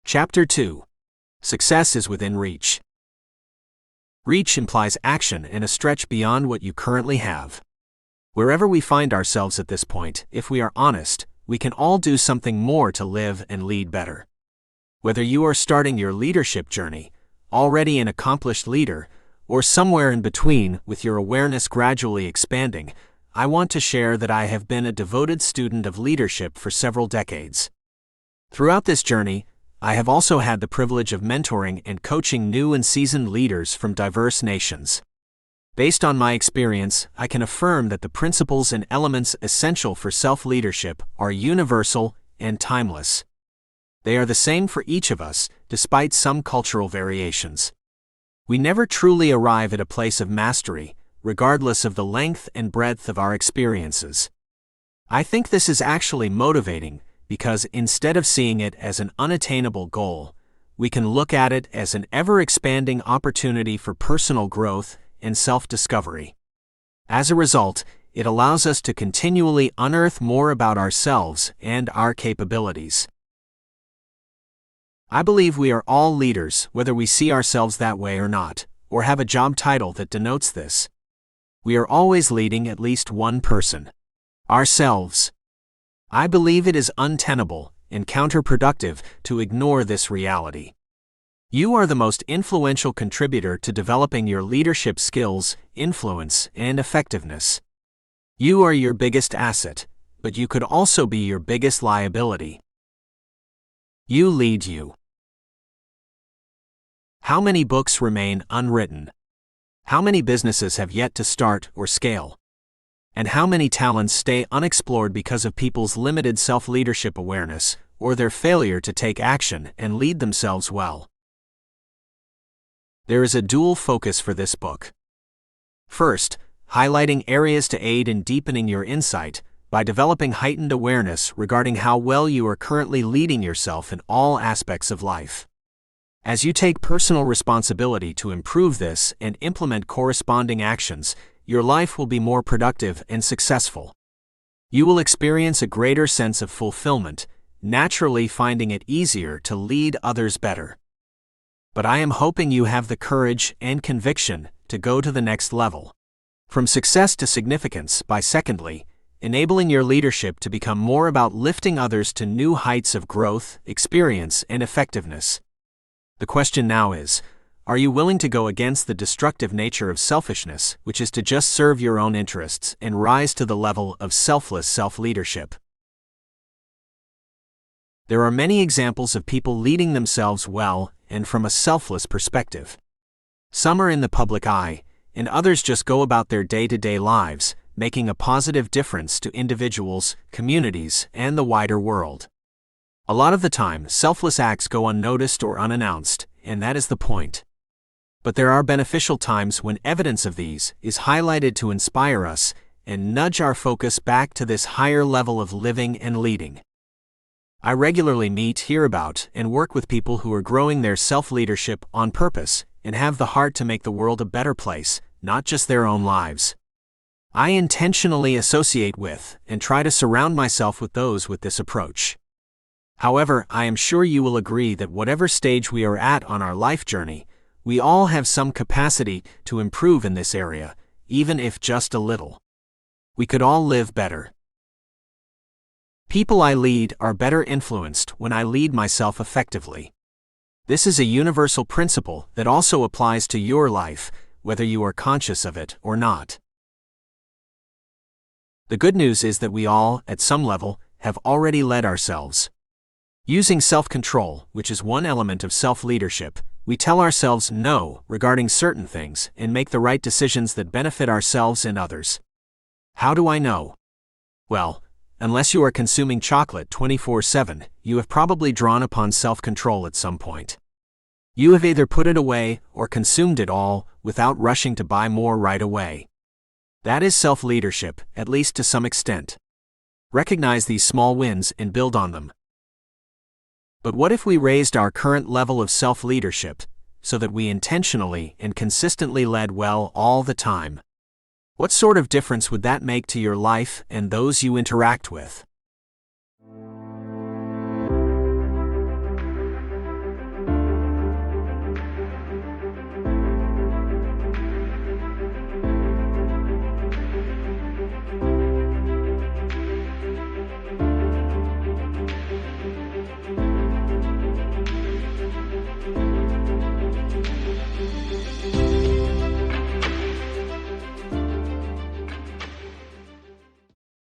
Chapter 2. Success is within reach. Reach implies action and a stretch beyond what you currently have. Wherever we find ourselves at this point, if we are honest, we can all do something more to live and lead better. Whether you are starting your leadership journey, already an accomplished leader, or somewhere in between with your awareness gradually expanding, I want to share that I have been a devoted student of leadership for several decades. Throughout this journey, I have also had the privilege of mentoring and coaching new and seasoned leaders from diverse nations. Based on my experience, I can affirm that the principles and elements essential for self-leadership are universal and timeless. They are the same for each of us, despite some cultural variations. We never truly arrive at a place of mastery, regardless of the length and breadth of our experiences. I think this is actually motivating, because instead of seeing it as an unattainable goal, we can look at it as an ever-expanding opportunity for personal growth and self-discovery. As a result, it allows us to continually unearth more about ourselves and our capabilities. I believe we are all leaders, whether we see ourselves that way or not, or have a job title that denotes this. We are always leading at least one person: ourselves. I believe it is untenable and counterproductive to ignore this reality. You are the most influential contributor to developing your leadership skills, influence, and effectiveness. You are your biggest asset, but you could also be your biggest liability. You lead you. How many books remain unwritten? How many businesses have yet to start or scale? And how many talents stay unexplored because of people's limited self-leadership awareness, or their failure to take action and lead themselves well? There is a dual focus for this book. First, highlighting areas to aid in deepening your insight by developing heightened awareness regarding how well you are currently leading yourself in all aspects of life. As you take personal responsibility to improve this and implement corresponding actions, your life will be more productive and successful. You will experience a greater sense of fulfillment, naturally finding it easier to lead others better. But I am hoping you have the courage and conviction to go to the next level. From success to significance by secondly, enabling your leadership to become more about lifting others to new heights of growth, experience, and effectiveness. The question now is, are you willing to go against the destructive nature of selfishness, which is to just serve your own interests, and rise to the level of selfless self-leadership? There are many examples of people leading themselves well and from a selfless perspective. Some are in the public eye, and others just go about their day-to-day lives, making a positive difference to individuals, communities, and the wider world. A lot of the time, selfless acts go unnoticed or unannounced, and that is the point. But there are beneficial times when evidence of these is highlighted to inspire us and nudge our focus back to this higher level of living and leading. I regularly meet, hear about, and work with people who are growing their self-leadership on purpose and have the heart to make the world a better place, not just their own lives. I intentionally associate with and try to surround myself with those with this approach. However, I am sure you will agree that whatever stage we are at on our life journey, we all have some capacity to improve in this area, even if just a little. We could all live better. People I lead are better influenced when I lead myself effectively. This is a universal principle that also applies to your life, whether you are conscious of it or not. The good news is that we all, at some level, have already led ourselves. Using self-control, which is one element of self-leadership, we tell ourselves no regarding certain things and make the right decisions that benefit ourselves and others. How do I know? Well, unless you are consuming chocolate 24/7, you have probably drawn upon self-control at some point. You have either put it away or consumed it all without rushing to buy more right away. That is self-leadership, at least to some extent. Recognize these small wins and build on them. But what if we raised our current level of self-leadership so that we intentionally and consistently led well all the time? What sort of difference would that make to your life and those you interact with?